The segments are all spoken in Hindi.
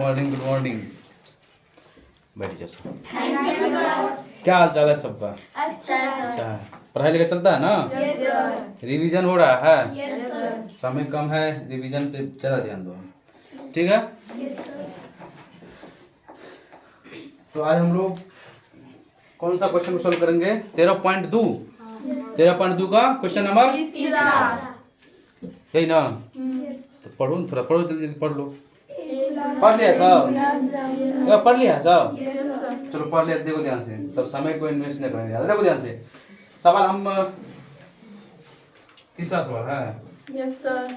Morning, good morning. बैठ जाओ सब। Thank you sir. क्या हाल चाल है सबका? अच्छा सर। अच्छा है। पढ़ाई लिखाई चलता है ना? Yes sir. रिवीजन हो रहा है? Yes sir. समय कम है, रिवीजन पे ज़्यादा ध्यान दो, ठीक है? Yes sir. तो आज हम लोग कौन सा क्वेश्चन सॉल्व करेंगे? 13.2। 13.2 का क्वेश्चन नंबर यही ना? तो पढ़ो ना, थोड़ा पढ़ो, जल्दी जल्दी पढ़ लो। पढ़ लिया सब? क्या पढ़ लिया सब? चलो पढ़ लिया, देखो ध्यान से, तब समय को इन्वेस्ट नहीं करेंगे। देखो ध्यान से सवाल। हम तीसरा सवाल है। Yes sir.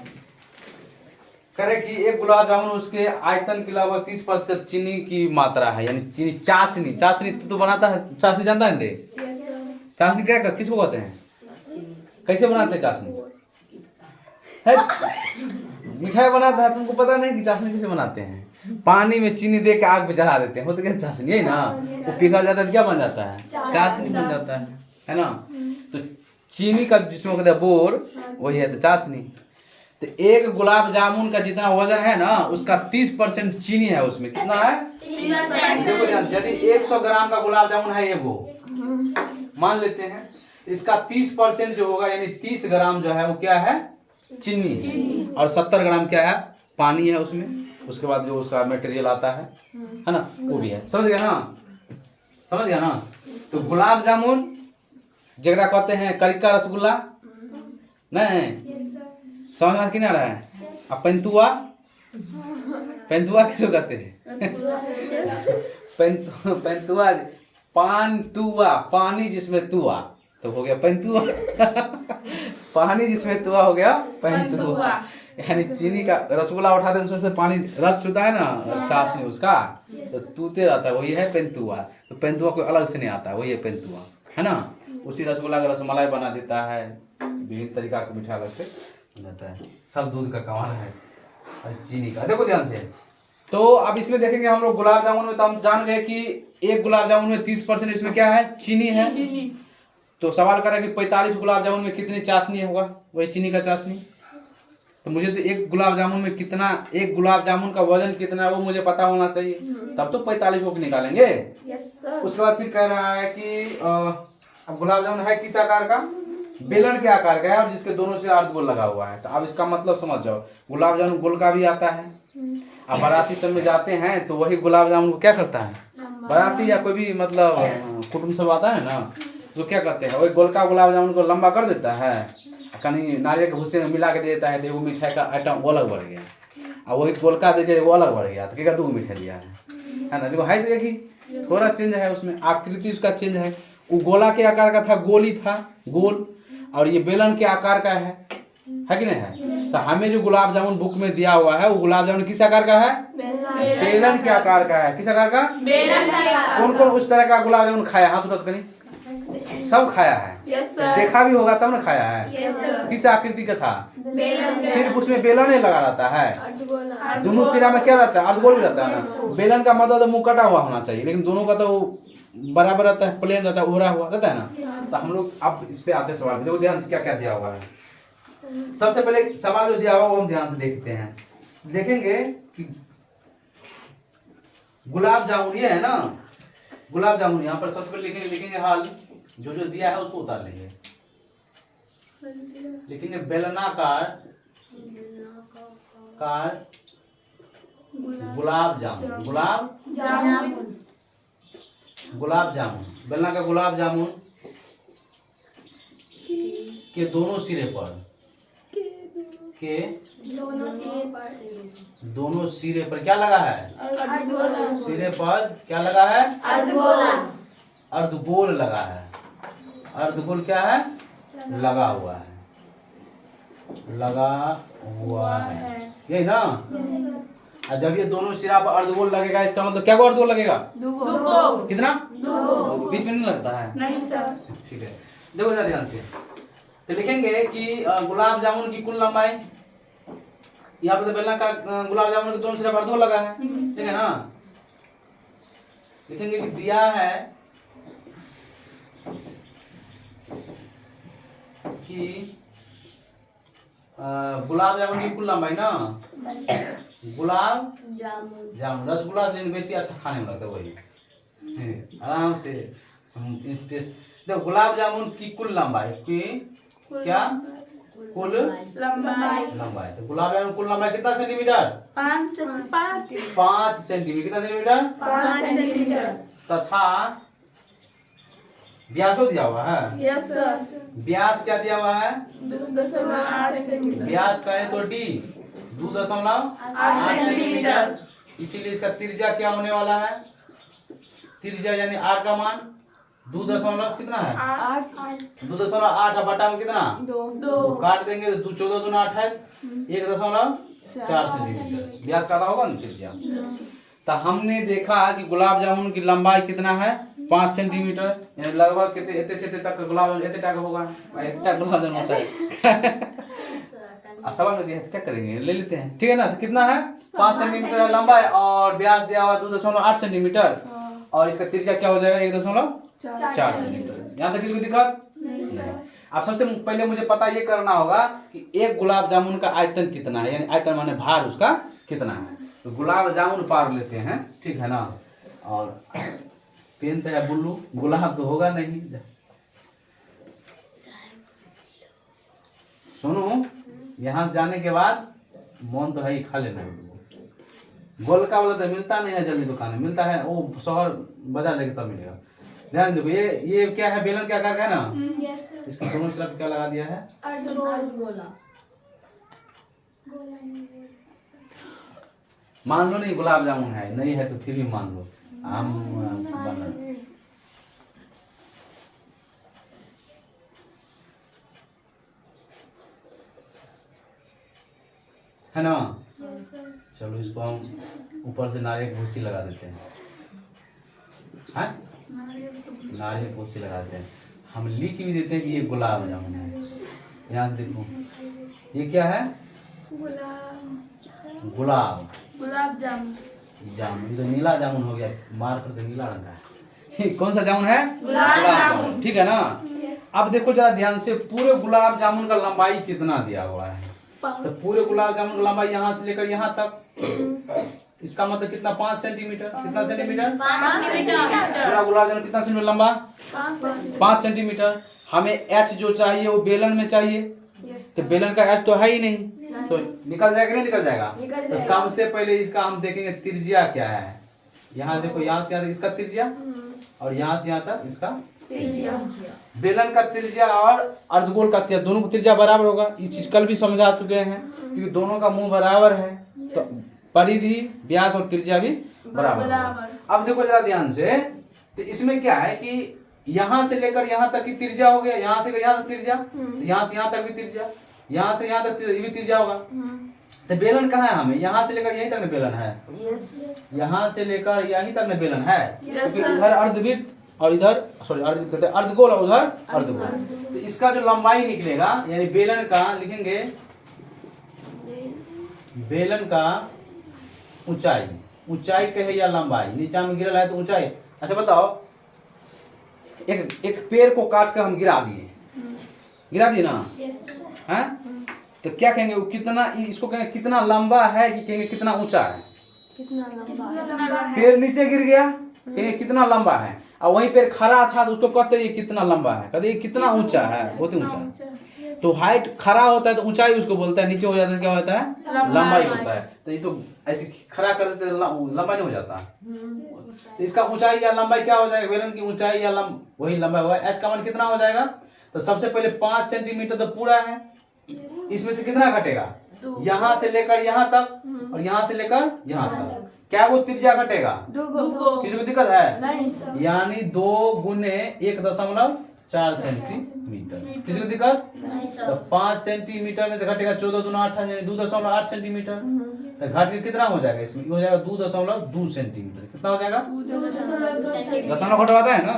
करे कि एक गुलाब जामुन उसके आयतन के अलावा 30% चीनी की मात्रा है, यानी चीनी चाशनी। चाशनी तो बनाता है, चाशनी जानता है रे? Yes sir. चाशनी क्या किसको कहते हैं? कैसे बनाते हैं चाशनी? है? मिठाई बनाता है, तुमको पता नहीं कि चाशनी कैसे बनाते हैं? पानी में चीनी दे के आग पे चढ़ा देते हैं, वो तो क्या चाशनी है ना? वो पिघल जाता है तो क्या बन जाता है? चाशनी बन जाता है ना? तो चीनी का जिसमें कहते हैं बोर, वही है तो चाशनी। तो एक गुलाब जामुन का जितना वजन है ना, उसका 30% चीनी है उसमें। कितना है? 30%। यदि 100 ग्राम का गुलाब जामुन है ये, वो मान लेते हैं, इसका 30% जो होगा, यानी 30 ग्राम जो है वो क्या है? चीनी है। और 70 ग्राम क्या है? पानी है उसमें। उसके बाद जो उसका मटेरियल आता है ना, वो भी है। समझ गया ना? समझ गया ना? तो गुलाब जामुन जगरा कहते हैं करिका रसगुल्ला, नहीं समझ में कि नहीं आ रहा है? अब पेंतुआ, पेंतुआ किसको कहते हैं? पेंतुआ, पानतुआ, पानी जिसमें तुआ तो हो गया पेंतुआ। पानी जिसमें तुआ हो गया पेंतुआ। यानी चीनी का रसगुल्ला उठाते हैं, उसमें से पानी रस छूटा है ना, चाशनी उसका, तो तूते रहता है, वही है पेंतुआ। तो पेंतुआ कोई अलग से नहीं आता है, वही है पेंतुआ, है ना? उसी रसगुल्ला का रसमलाई बना देता है, विभिन्न तरीका का मीठा अलग से जाता है। सब दूध का कमाल है और चीनी का। देखो ध्यान से, तो अब इसमें देखेंगे हम लोग गुलाब जामुन में, तो हम जान गए कि एक गुलाब जामुन में 30% इसमें क्या है? चीनी है। तो सवाल करें कि 45 गुलाब जामुन में कितनी चाशनी होगा? वही चीनी का चाशनी। तो मुझे तो एक गुलाब जामुन में कितना, एक गुलाब जामुन का वजन कितना है वो मुझे पता होना चाहिए, तब तो 45 को निकालेंगे। उसके बाद फिर कह रहा है कि अब गुलाब जामुन है किस आकार का? बेलन के आकार का है, और जिसके दोनों से अर्धगोल लगा हुआ है। तो अब इसका मतलब समझ जाओ, गुलाब जामुन गोल का भी आता है। अब बाराती सब में जाते हैं तो वही गुलाब जामुन को क्या करता है? बाराती या कोई भी मतलब कुटुंब सब आता है ना, तो क्या करते हैं, वही गोलका गुलाब जामुन को लंबा कर देता है, कहीं नारियल के भूसे में मिला के दे देता है, तो वो मिठाई का आइटम वो अलग बढ़ गया। और वही गोलका दे दिया वो अलग बढ़ गया, तो क्या 2 मिठाई दिया है ना? देखो है तो देखी, थोड़ा चेंज है उसमें, आकृति उसका चेंज है। वो गोला के आकार का था, गोल ही था, गोल, और ये बेलन के आकार का है कि नहीं है? तो हमें जो गुलाब जामुन बुक में दिया हुआ है, वो गुलाब जामुन किस आकार का है? बेलन के आकार का है। किस आकार का? बेलन का। कौन कौन उस तरह का गुलाब जामुन खाया? हाथ उठा करें। सब खाया है। देखा भी होगा तब ना खाया है। किस आकृति का था? सिर्फ उसमें बेलन ही लगा रहता है, दोनों सिरा में क्या रहता है? अर्धगोल रहता है ना। बेलन का मतलब मुंह कटा हुआ होना चाहिए, लेकिन दोनों का तो बराबर रहता है, प्लेन रहता है, उभरा हुआ रहता है ना। तो हम लोग अब इस पे आते सवाल, देखो ध्यान से क्या क्या दिया हुआ है। सबसे पहले सवाल जो दिया हुआ वो हम ध्यान से देखते हैं। देखेंगे कि गुलाब जामुन ये है ना, गुलाब जामुन यहाँ पर सबसे पहले लिखेंगे हाल, जो जो दिया है उसको उतार लेंगे। लिखेंगे बेलनाकार कार गुलाब जामुन, गुलाब जामुन, बेलना का गुलाब जामुन के दोनों सिरे पर, दोनों सिरे पर क्या लगा है? सिरे पर क्या लगा है? अर्धगोल लगा है। अर्धगोल क्या है? लगा हुआ है, लगा हुआ है, यही ना? और जब ये दोनों सिरा पर अर्धगोल लगेगा, इसका मतलब क्या को अर्धगोल लगेगा? कितना? बीच में नहीं लगता है? नहीं सर। ठीक है, देखो जरा ध्यान से, तो लिखेंगे कि गुलाब जामुन की कुल लंबाई, यहाँ पे तो बेलना का गुलाब जामुन के दोनों सिरे पर अर्धगोल लगा है, ठीक है ना? लिखेंगे कि दिया है कि गुलाब जामुन की कुल लंबाई ना, गुलाब जामुन जामुन। रसगुल्ला लेकिन वैसे अच्छा खाने में लगता है वही। आराम से हम देखो गुलाब जामुन की कुल लंबाई की क्या कुल लंबाई लंबाई, तो गुलाब जामुन कुल लंबाई कितना सेंटीमीटर? 5 सेंटीमीटर। कितना सेंटीमीटर? 5 सेंटीमीटर। तथा व्यासो दिया हुआ है। Yes sir. व्यास क्या दिया हुआ है? 2.8 सेंटीमीटर। व्यास का है तो डी 2.8 सेंटीमीटर। इसीलिए इसका त्रिज्या क्या होने वाला है? त्रिज्या यानी आर का मान 2 दशमलव कितना है? 2.8 बटा में कितना? 2 तो काट देंगे तो 14 दूना 28 1.4 सेंटीमीटर व्यास का होगा ना त्रिज्या। तो हमने देखा कि गुलाब जामुन की लंबाई कितना है? 5 सेंटीमीटर, यानी लगभग कितने एते से एते तक गुलाब जामुन एते तक होगा। इतना गुलाब जामुन होता है। सवाल में दिया क्या करेंगे, ले लेते हैं, ठीक है ना। तो कितना है? 5 सेंटीमीटर लंबाई और व्यास दिया हुआ 2.8 सेंटीमीटर और इसका त्रिज्या क्या हो जाएगा? 1.4 सेंटीमीटर। यहाँ तक किसी को दिक्कत नहीं। अब सबसे पहले मुझे पता ये करना होगा कि एक गुलाब जामुन का आयतन कितना है, यानी आयतन माने भार उसका कितना है। तो गुलाब जामुन पार लेते हैं, ठीक है ना। और पेन तो है बुल्लू, गुलाब तो होगा नहीं। सुनो, यहाँ से जाने के बाद मन तो है ही खा लेना। गोलका वाला तो मिलता नहीं है जल्दी दुकान में, मिलता है वो शहर बाजार जाके तब मिलेगा। ध्यान देखो, ये क्या है? बेलन क्या है ना। Yes sir. इसके दोनों तरफ क्या लगा दिया है? अर्धगोला। मान लो नहीं गुलाब जामुन है, नहीं है तो फिर भी मान लो हम बना है ना। Yes sir. चलो इसको हम ऊपर से नारियल की भूसी लगा देते हैं। हाँ? नारियल की भूसी लगा देते हैं। हम लिख भी देते हैं कि ये गुलाब जामुन है। यहाँ देखो ये क्या है? गुलाब जामुन। जामुन। तो नीला जामुन हो गया, मार कर नीला रंग का है। कौन सा जामुन है? गुलाब जामुन। ठीक है ना। अब देखो जरा ध्यान से, पूरे गुलाब जामुन का लंबाई कितना दिया हुआ है? तो पूरे गुलाब जामुन की लंबाई यहाँ से लेकर यहाँ तक, इसका मतलब कितना? 5 सेंटीमीटर। कितना सेंटीमीटर? 5 सेंटीमीटर। पूरा गुलाब जामुन कितना सेंटीमीटर लंबा? 5 सेंटीमीटर। हमें एच जो चाहिए वो बेलन में चाहिए, तो बेलन का एच तो है ही नहीं, तो निकल जाएगा नहीं निकल जाएगा? तो सबसे पहले इसका हम देखेंगे त्रिज्या क्या है। यहाँ देखो, यहाँ से यहाँ तक इसका त्रिज्या और यहाँ से यहाँ तक इसका त्रिज्या। बेलन का त्रिज्या और अर्धगोल का त्रिज्या दोनों का त्रिज्या बराबर होगा। ये चीज कल भी समझा चुके हैं क्योंकि दोनों का मुंह बराबर है, तो परिधि व्यास और त्रिज्या भी बराबर होगा। अब देखो जरा ध्यान से, तो इसमें क्या है कि यहाँ से लेकर यहाँ तक की त्रिज्या हो गया, यहाँ से यहाँ तक त्रिज्या, तो यहाँ से यहाँ तक भी त्रिज्या, यहाँ से यहाँ तक ये भी त्रिज्या होगा। तो बेलन कहाँ है? हमें यहाँ से लेकर यहीं तक न बेलन है। यहाँ से लेकर यहीं तक न बेलन है, क्योंकि इधर अर्धवृत्त और इधर सॉरी अर्धगोल और उधर अर्धगोल। तो इसका जो लंबाई निकलेगा, यानी बेलन का लिखेंगे, बेलन का ऊंचाई, ऊंचाई कहे या लंबाई, नीचा में गिरल है तो ऊंचाई। अच्छा बताओ, एक पेड़ को काट कर हम गिरा दिए ना, हैं? तो क्या कहेंगे? वो कितना, इसको कहेंगे कितना लंबा है कि कहेंगे कितना ऊंचा है? पेड़ नीचे गिर गया, कहेंगे कितना लंबा है, और वहीं पेड़ खड़ा था तो उसको कहते ये कितना लंबा है, कहते ये कितना ऊंचा है, बहुत ही ऊंचा। तो हाइट खड़ा होता है तो ऊंचाई उसको बोलता है, नीचे हो जाता है क्या होता है? लंबाई होता है। तो ये तो ऐसे खड़ा कर देते लंबा नहीं हो जाता। तो इसका ऊंचाई या लंबाई क्या हो जाएगा? बेलन की ऊंचाई या वही लंबाई होगा। एच का मान कितना हो जाएगा? तो सबसे पहले 5 सेंटीमीटर तो पूरा है, इसमें से कितना घटेगा? यहाँ से लेकर यहाँ तक और यहाँ से लेकर यहाँ तक, क्या वो त्रिज्या घटेगा? किसी को दिक्कत है? यानी 2 गुने 1.4 सेंटीमीटर। किसी को दिक्कत? तो 5 सेंटीमीटर में से घटेगा 14 दूना 28 यानी 2.8 सेंटीमीटर। तो घट के कितना हो जाएगा? इसमें हो जाएगा 2.2 सेंटीमीटर। कितना हो जाएगा? दशमलव घटवाता है ना,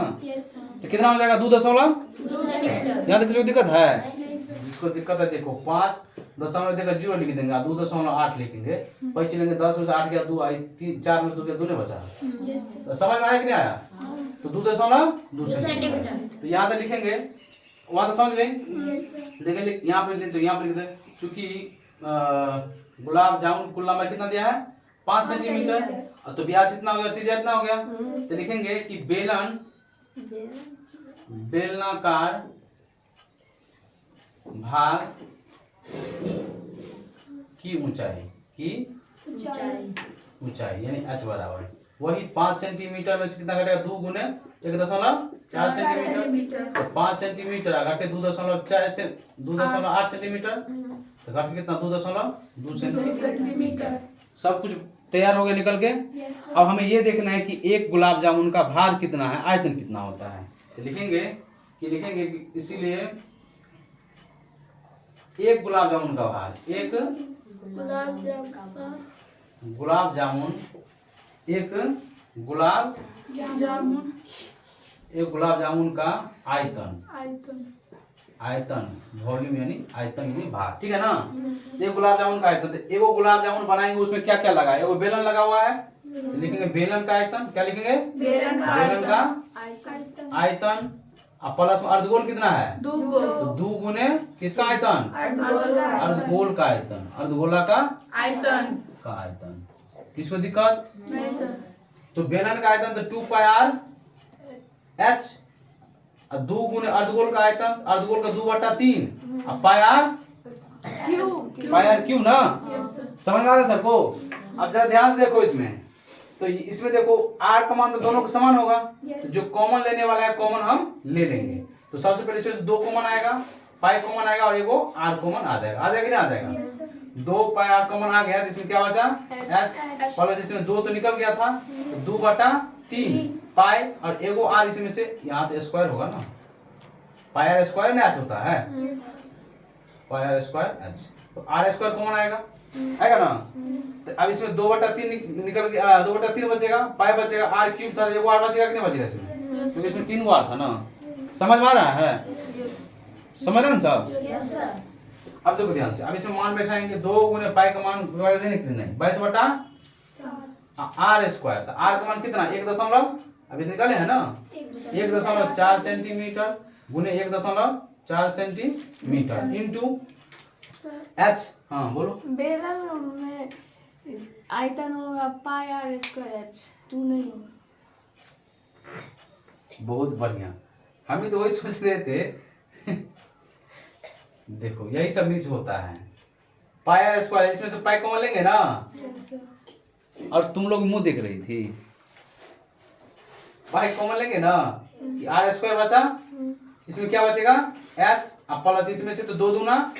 तो कितना हो जाएगा? 2.2 सेंटीमीटर। यहाँ तक किसी को दिक्कत है? जिसको दिक्कत है देखो, 5 दशमलव देकर 0 लिख देंगे, 2.8 लिखेंगे, पैंच लेंगे, 10 में से 8 गया 2, 4 में 2 गया 2 ने बचा। तो समझ में आया कि नहीं आया? तो 2.2 सेंटीमीटर। तो यहाँ तक लिखेंगे, वहां तो समझ गए। देखेंगे यहाँ पर लिख दो, यहाँ पर लिख दो, चूंकि गुलाब जामुन कुल लंबाई कितना दिया है 5 सेंटीमीटर। तो व्यास इतना हो गया, त्रिज्या इतना हो गया। तो लिखेंगे कि बेलनाकार भाग की ऊंचाई यानी h बराबर वही 5 सेंटीमीटर में से कितना घटेगा 2 गुने 1.4 सेंटीमीटर। तो 5 सेंटीमीटर घटे 2.8 सेंटीमीटर, तो घट कितना 2.2 सेंटीमीटर। सब कुछ तैयार हो गया निकल के। अब हमें ये देखना है कि एक गुलाब जामुन का भार कितना है, आयतन कितना होता है। तो लिखेंगे कि इसीलिए एक गुलाब जामुन का भार, एक गुलाब जामुन एक गुलाब जामुन का आयतन वॉल्यूम यानी आयतन यानी भार, ठीक है ना। एक गुलाब जामुन का आयतन, तो एगो गुलाब जामुन बनाएंगे उसमें क्या क्या लगा है, एगो बेलन लगा हुआ है, लिखेंगे बेलन का आयतन। क्या लिखेंगे बेलन का आयतन। अब प्लस में अर्धगोल कितना है 2 गुने किसका आयतन अर्धगोल का आयतन, अर्धगोला का आयतन। किसको दिक्कत तो बेलन का आयतन तो 2 पाई r h, 2 गुने अर्धगोल का आयतन, अर्धगोल का 2/3 अब पाई r क्यों ना। समझ में आ रहा है सर को। अब जरा ध्यान से देखो इसमें, तो इसमें देखो r का मान तो दोनों का समान होगा। तो जो कॉमन लेने वाला है कॉमन हम ले लेंगे। तो सबसे पहले इसमें 2 कॉमन आएगा, पाई कॉमन आएगा और एगो r कॉमन आ जाएगा कि नहीं आ जाएगा। 2 पाई r कॉमन आ गया, तो इसमें क्या बचा h, प्लस इसमें 2 तो निकल गया था, तो 2/3 पाई और एगो r इसमें से यहाँ तो स्क्वायर होगा ना, पाई r स्क्वायर ना h होता है, पाई r स्क्वायर h, तो r स्क्वायर कॉमन आएगा ना। तो अब इसमें 2/3 निकल गया, 2/3 बचेगा, पाई बचेगा, r क्यूब था, एगो r बचेगा कि नहीं बचेगा इसमें, क्योंकि इसमें 3 गो r था ना। समझ में आ रहा है, समझ रहे हैं सब। अब देखो ध्यान से, अब इसमें मान बैठाएंगे 2 गुने पाई का मान नहीं 22/r स्क्वायर, तो r का मान कितना 1 दशमलव अभी निकाले है ना 1.4 सेंटीमीटर गुने 1.4 सेंटीमीटर इंटू h। हाँ बोलो। बेलन में आयतन होगा पाई r स्क्वायर h, 2 नहीं होगा। बहुत बढ़िया, हम भी तो वही सोच रहे थे। देखो यही सब मिस होता है, पाई r स्क्वायर, इसमें से पाई कॉमन लेंगे ना। और तुम लोग मुंह देख रही थी, पाई कॉमन लेंगे ना, r स्क्वायर बचा, इसमें क्या बचेगा h, प्लस इसमें से तो 2 दूना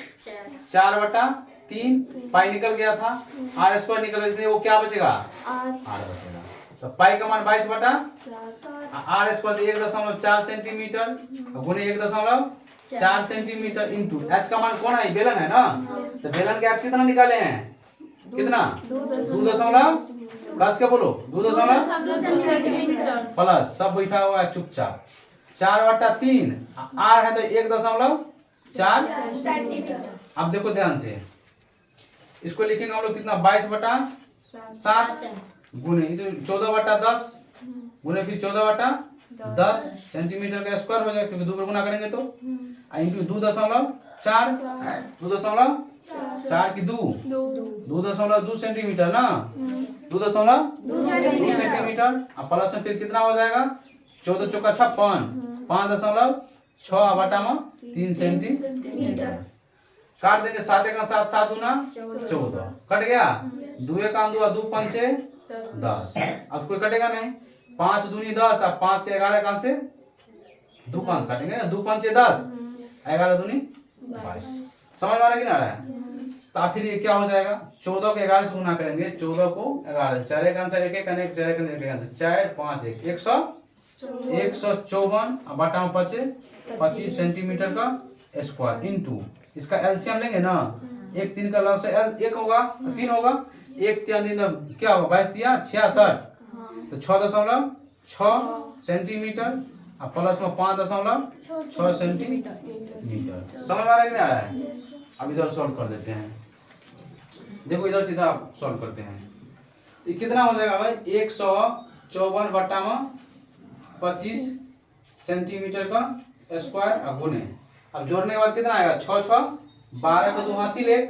4/3 पाई निकल गया था, r स्क्वायर निकल गया, इसलिए वो क्या बचेगा r बचेगा। तो पाई का मान 22/r स्क्वायर 1.4 सेंटीमीटर गुने 1.4 सेंटीमीटर इंटू h का मान कौन है बेलन है ना। तो बेलन के h कितना निकाले हैं, कितना 2 कस के बोलो 2 सेंटीमीटर प्लस सब बैठा हुआ है चुपचाप 4/3 r है तो 1.4 सेंटीमीटर। अब देखो ध्यान से, इसको लिखेंगे हम लोग कितना 22/7 गुने 14/10 गुने फिर 14/10 सेंटीमीटर का स्क्वायर हो जाएगा, क्योंकि 2 पर गुना करेंगे तो इंटू 2.4 2.4 की 2.2 सेंटीमीटर ना, 2.2 सेंटीमीटर। अब प्लस में फिर कितना हो जाएगा 14 चौका 56 5.6/3 सेंटीमीटर। काट देंगे 7 का 7 7 दूना 14 कट गया, 2 का 2 2 5 10। अब कोई कटेगा नहीं, 5 दूनी 10 अब 5 के 11 का से 2 5 काटेंगे ना, 2 5 10 11 दूनी 22। समझ में आ रहा है कि नहीं आ रहा है। तो फिर ये क्या हो जाएगा 14 को 11 से गुना करेंगे, 14 को 11 4 का आंसर 1 कनेक्ट 4 का आंसर 4 5 1 154 अब बटा में 25 सेंटीमीटर का स्क्वायर इंटू इसका एलसीएम लेंगे ना, 1 3 का लॉस 1 होगा 3 होगा, 1 3 3 क्या होगा 22 दिया 66 तो 6.6 सेंटीमीटर अब प्लस में 5.6 सेंटीमीटर। समझ में आ रहा है कि नहीं आ रहा है। अब इधर सॉल्व कर देते हैं, देखो इधर सीधा सॉल्व करते हैं, ये कितना हो जाएगा भाई 154 बटा में 25 सेंटीमीटर का स्क्वायर अब गुने, अब जोड़ने के बाद कितना आएगा 6 6 12 को 2 हासिल 1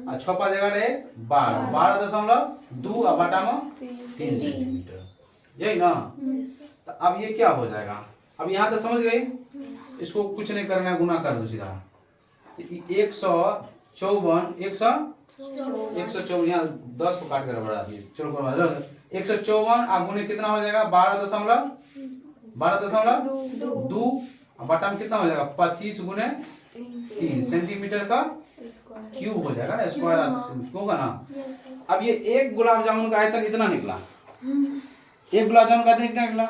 और 6 5 जगह रहे 12 12.2 और बटा में 3 सेंटीमीटर, यही ना। तो अब ये क्या हो जाएगा, अब यहाँ तक समझ गई, इसको कुछ नहीं करना है, गुना कर दो सीधा। 154 यहाँ 10 को काट कर बढ़ा दिए, चलो 154 और गुने कितना हो जाएगा 12.2 और बटा में कितना हो जाएगा 25 गुने 3 सेंटीमीटर का क्यूब हो जाएगा, स्क्वायर होगा ना। अब ये एक गुलाब जामुन का आयतन इतना निकला, एक गुलाब जामुन का आयतन कितना निकला।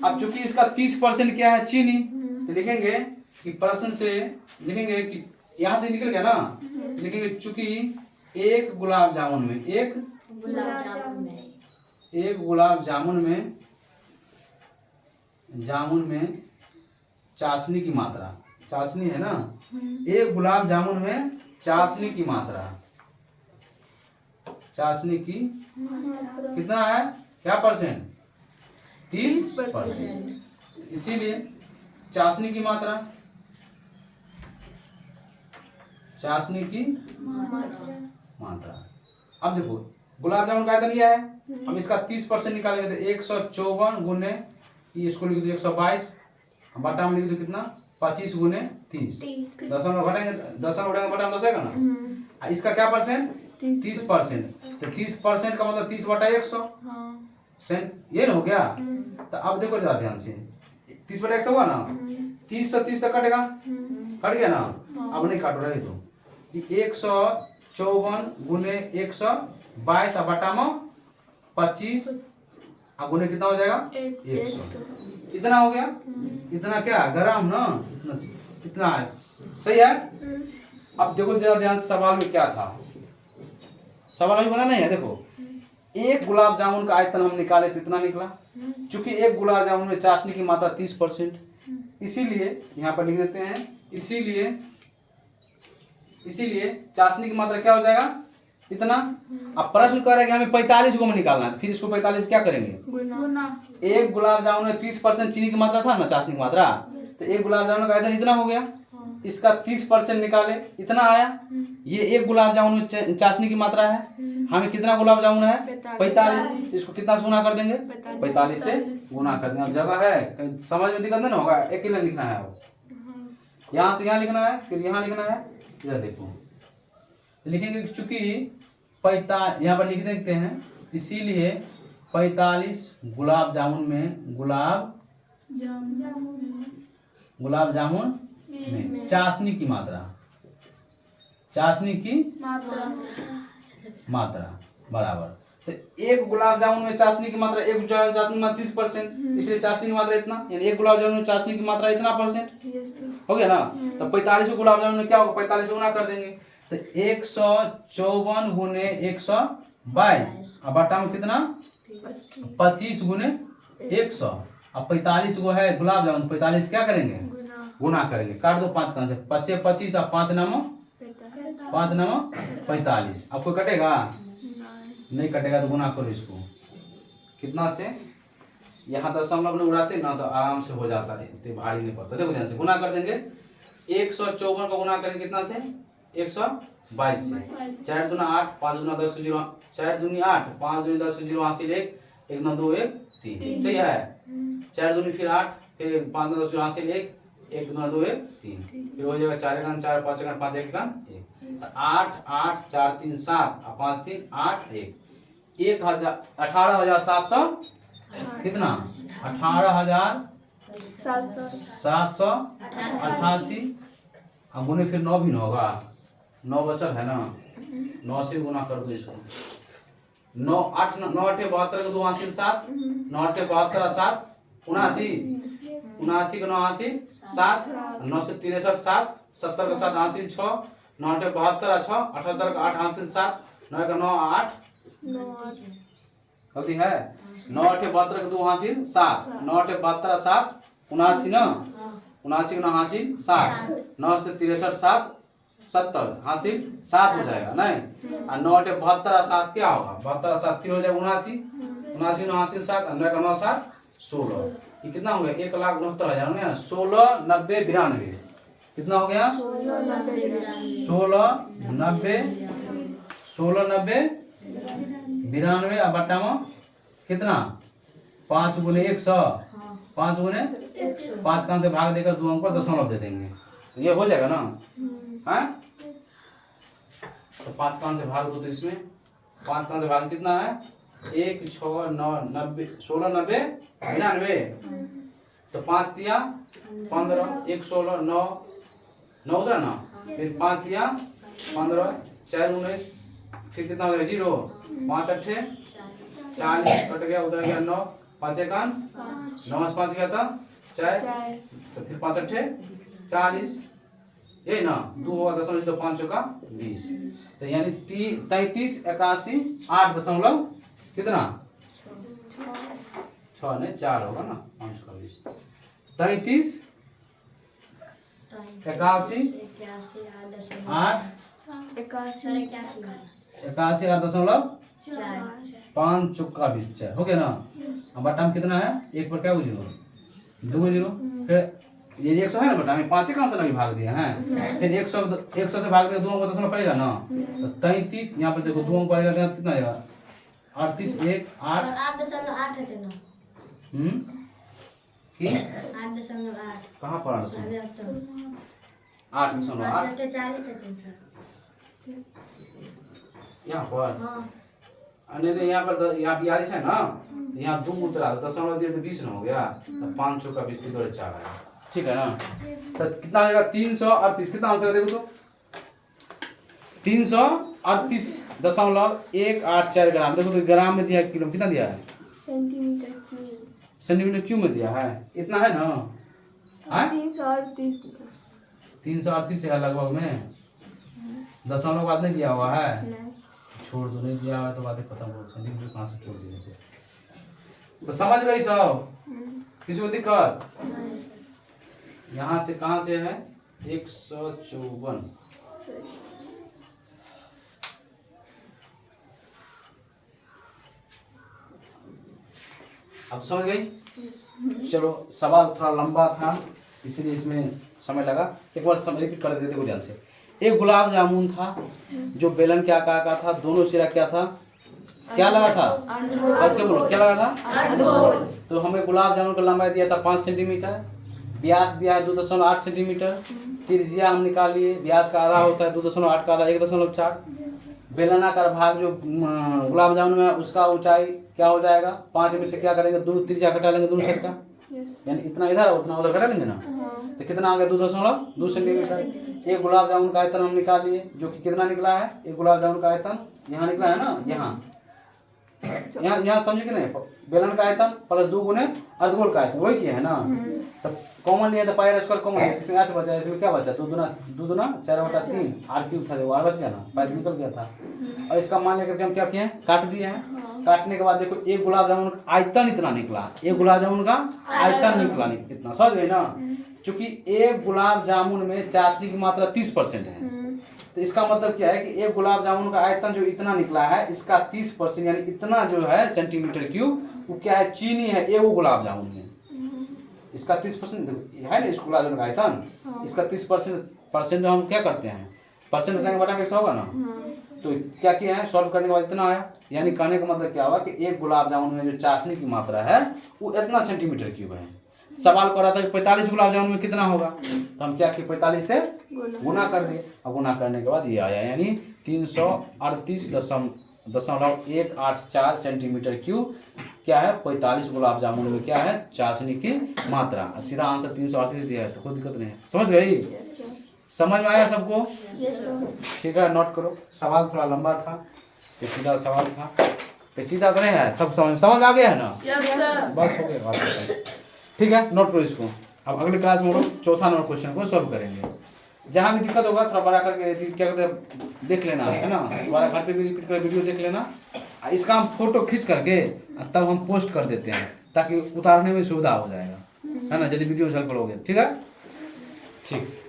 अब चूंकि इसका 30% क्या है चीनी, तो लिखेंगे कि प्रश्न से लिखेंगे कि यहाँ से निकल गया ना, लिखेंगे चूंकि एक गुलाब जामुन में चाशनी की मात्रा, चाशनी है ना, एक गुलाब जामुन में चाशनी की मात्रा, चाशनी की कितना है, क्या परसेंट, 30%। इसीलिए चाशनी की मात्रा, चाशनी की मात्रा। अब देखो गुलाब जामुन का आयतन यह है, हम इसका 30% निकालेंगे तो 154 गुने, इसको लिख दो 122, बटा में लिख दो कितना 25 गुने 30, दशमलव घटाएंगे, दशमलव उठाएंगे बटा में 10 आएगा ना। इसका क्या परसेंट 30%, तो 30% का मतलब 30 बटा 100 ये ना हो गया। तो अब देखो जरा ध्यान से, 30 बटा 100 हुआ ना, 30 से 30 तक कटेगा, कट गया ना। अब नहीं काटो रहे तो 154 गुने 122 बटा में 25 अब गुने कितना हो जाएगा 100, इतना हो गया। इतना क्या ग्राम ना, इतना सही है। अब देखो जरा ध्यान, सवाल में क्या था, सवाल अभी बना नहीं है। देखो एक गुलाब जामुन का आयतन हम निकाले तो इतना निकला, चूंकि एक गुलाब जामुन में चाशनी की मात्रा 30%, इसीलिए यहाँ पर लिख देते हैं, इसीलिए चाशनी की मात्रा क्या हो जाएगा इतना। अब प्रश्न कह रहा है कि हमें 45 को में निकालना है, फिर इसको 45 क्या करेंगे गुना। एक गुलाब जामुन में 30% चीनी की मात्रा था ना, चाशनी की मात्रा, तो एक गुलाब जामुन का आयतन इतना हो गया, इसका 30% निकाले इतना आया। ये एक गुलाब जामुन में चाशनी की मात्रा है, हमें कितना गुलाब जामुन है 45, इसको कितना से गुना कर देंगे 45 से गुना कर देंगे। अब जगह है, समझ में दिक्कत नहीं होगा, एक ही लाइन लिखना है, यहाँ से यहाँ लिखना है, फिर यहाँ लिखना है। इधर देखो लिखेंगे चूंकि यहाँ पर लिख देते हैं, इसीलिए 45 गुलाब जामुन में गुलाब जामुन में चाशनी की मात्रा बराबर, तो एक गुलाब जामुन में चाशनी की मात्रा, एक गुलाब चाशनी में 30%, इसलिए चाशनी की मात्रा इतना, यानी एक गुलाब जामुन में चाशनी की मात्रा इतना परसेंट हो गया ना। तो 45 गुलाब जामुन में क्या होगा 45 से गुना कर देंगे, तो 154 गुने 122 अब बटा में कितना 25 गुने 100। अब 45 गो है गुलाब जामुन, 45 क्या करेंगे गुना करेंगे, काट दो 5 का से 25 25 और 5 नामो 45। अब कोई कटेगा नहीं कटेगा, तो गुना करो इसको कितना से, यहाँ दशमलव में उड़ाते ना तो आराम से हो जाता है, इतने भारी नहीं पड़ता। देखो ध्यान से गुना कर देंगे, 154 को गुना करेंगे कितना से 122 से, 4 दूना 8 5 दूना 10 0, 4 दूनी 8 5 दूनी 10 0 हासिल 1 1 9 2 1 3, सही है। 4 दूनी फिर 8 फिर 5 9 10 0 हासिल 1 1 दूना 2 1 3, फिर हो जाएगा 4 1 4 5 1 5 1 1 8 8 4 3 7 5 3 8 1 18,700 कितना 18,788 हम गुने फिर 9 भी ना होगा, 9 बचल है ना, 9 से गुना कर दो इसको, 9 8 9 8 72 को 2 हासिल 7 9 8 72 7 79 79 को 9 हासिल 7 9 से 63 7 70 का 7 हासिल 6 9 8 72 6 78 का 8 हासिल 7 9 का 9 8 गलती है, 9 8 72 का 2 हासिल 7 9 8 72 7 79 ना 79 को 9 हासिल 7 9 से 63 7 70 हासिल 7 हो जाएगा नहीं, और 9 8 72 7 क्या होगा 72 7 फिर हो जाएगा 79 79 9 हासिल 7 9 का 9 7 16, ये कितना हो गया 1,69,000 ना, 16 90 92 कितना हो गया 1690 अब बट्टा में कितना 5 गुने 100 5 गुने 5 कान से भाग देकर 2 अंक पर दशमलव दे देंगे तो ये हो जाएगा ना हाँ तो 5 कान से भाग दो तो इसमें 5 कान से भाग कितना है 1 6 9 90 16 90 99 तो 5 दिया 15 1 16 9 9 उधर ना फिर 5 दिया 15 4 19 फिर कितना हो गया 0 5 अट्ठे 40 कट गया उधर गया 9 5 एकान 9 से 5 गया था 4 तो फिर 5 अट्ठे 40 ये ना 2 होगा दशमलव तो 5 का 20 तो यानी 33 81 8 दशमलव कितना 6 नहीं 4 होगा ना 5 का 20 33 81 8 81 8 दशमलव 5 चौका 20 4 हो गया ना अब बट्टा में कितना है 1 पर क्या 0 2 0 फिर ये 100 है ना बट्टा में 5 कहाँ से नहीं भाग दिया है फिर 100 से भाग दिया 2 अंक दशमलव पड़ेगा ना तो 33 यहाँ पर देखो 2 अंक पड़ेगा तो कितना आएगा 38 1 8 की 8.8 कहाँ पर 8 दशमलव 8 यहाँ पर नहीं यहाँ पर यहाँ 42 है ना यहाँ 2 उतरा दशमलव दिया तो 20 ना हो गया तो 5 चौका 20 की 4 आया ठीक है ना तो कितना आएगा 338 कितना आंसर देखो तो 338.184 ग्राम देखो तो ग्राम में दिया है किलो में कितना दिया है सेंटीमीटर क्यूब में दिया है इतना है ना 338 है लगभग में दशमलव बाद नहीं दिया हुआ है छोड़ दो नहीं दिया हुआ तो बातें खत्म हो सेंटीमीटर कहाँ से छोड़ दिए तो समझ गई सब किसी को दिक्कत यहाँ से कहाँ से है 154 अब समझ गई चलो सवाल थोड़ा लंबा था इसलिए इसमें समय लगा एक बार समय रिपीट कर देते देखो ध्यान से एक गुलाब जामुन था जो बेलन के आकार का था दोनों सिरा क्या था क्या लगा था बस के बोलो क्या लगा था तो हमें गुलाब जामुन का लंबाई दिया था 5 सेंटीमीटर व्यास दिया है 2.8 सेंटीमीटर त्रिज्या हम निकालिए व्यास का आधा होता है 2.8 का आधा 1.4 बेलनाकार भाग जो गुलाब जामुन में उसका ऊंचाई क्या हो जाएगा 5 में से क्या करेंगे 2 त्रिज्या घटा लेंगे दोनों साइड का यानी इतना इधर उतना उधर घटा लेंगे ना तो कितना आ गया 2.2 सेंटीमीटर एक गुलाब जामुन का आयतन हम निकालिए जो कि कितना निकला है एक गुलाब जामुन का आयतन यहाँ निकला है ना यहाँ समझे कि नहीं बेलन का आयतन प्लस 2 गुने अर्धगोल का आयतन वही किया है ना तब कॉमन लिया था पाई स्क्वायर कॉमन लिया इसमें आज बचा इसमें क्या बचा 2 दूना 4/3 आर क्यूब था वो आर बच गया ना पाई निकल गया था और इसका मान लेकर के हम क्या किए हैं काट दिए हैं काटने के बाद देखो एक गुलाब जामुन का आयतन इतना निकला एक गुलाब जामुन का आयतन निकला इतना समझ गए ना चूंकि एक गुलाब जामुन में चाशनी की मात्रा 30% है तो इसका मतलब क्या है कि एक गुलाब जामुन का आयतन जो इतना निकला है इसका 30% यानी इतना जो है सेंटीमीटर क्यूब वो क्या है चीनी है एक गुलाब जामुन में इसका 30% है ना इस गुलाब जामुन का आयतन इसका 30% जो हम क्या करते हैं परसेंट करने के बटा 100 होगा ना तो क्या किया है सॉल्व करने के बाद इतना आया यानी कहने का मतलब क्या हुआ कि एक गुलाब जामुन में जो चाशनी की मात्रा है वो इतना सेंटीमीटर क्यूब है सवाल कर रहा था कि 45 गुलाब जामुन में कितना होगा तो हम क्या किए 45 से गुना कर दिए अब गुना करने के बाद ये आया यानी 338.184 सेंटीमीटर क्यूब क्या है 45 गुलाब जामुन में क्या है चाशनी की मात्रा सीधा आंसर 338 दिया है तो कोई दिक्कत नहीं है समझ गई समझ में आया सबको ठीक है नोट करो सवाल थोड़ा लंबा था पेचीदा सवाल था पेचीदा तो नहीं है सब समझ में आ गया है ना बस हो गया बात ठीक है नोट करो इसको अब अगले क्लास में हम लोग चौथा नंबर क्वेश्चन को सॉल्व करेंगे जहाँ भी दिक्कत होगा थोड़ा बड़ा करके क्या कहते हैं देख लेना है ना दोबारा घर पे भी रिपीट कर वीडियो देख लेना इसका हम फोटो खींच करके तब हम पोस्ट कर देते हैं ताकि उतारने में सुविधा हो जाएगा है ना यदि वीडियो हेल्पफुल हो गया ठीक है ठीक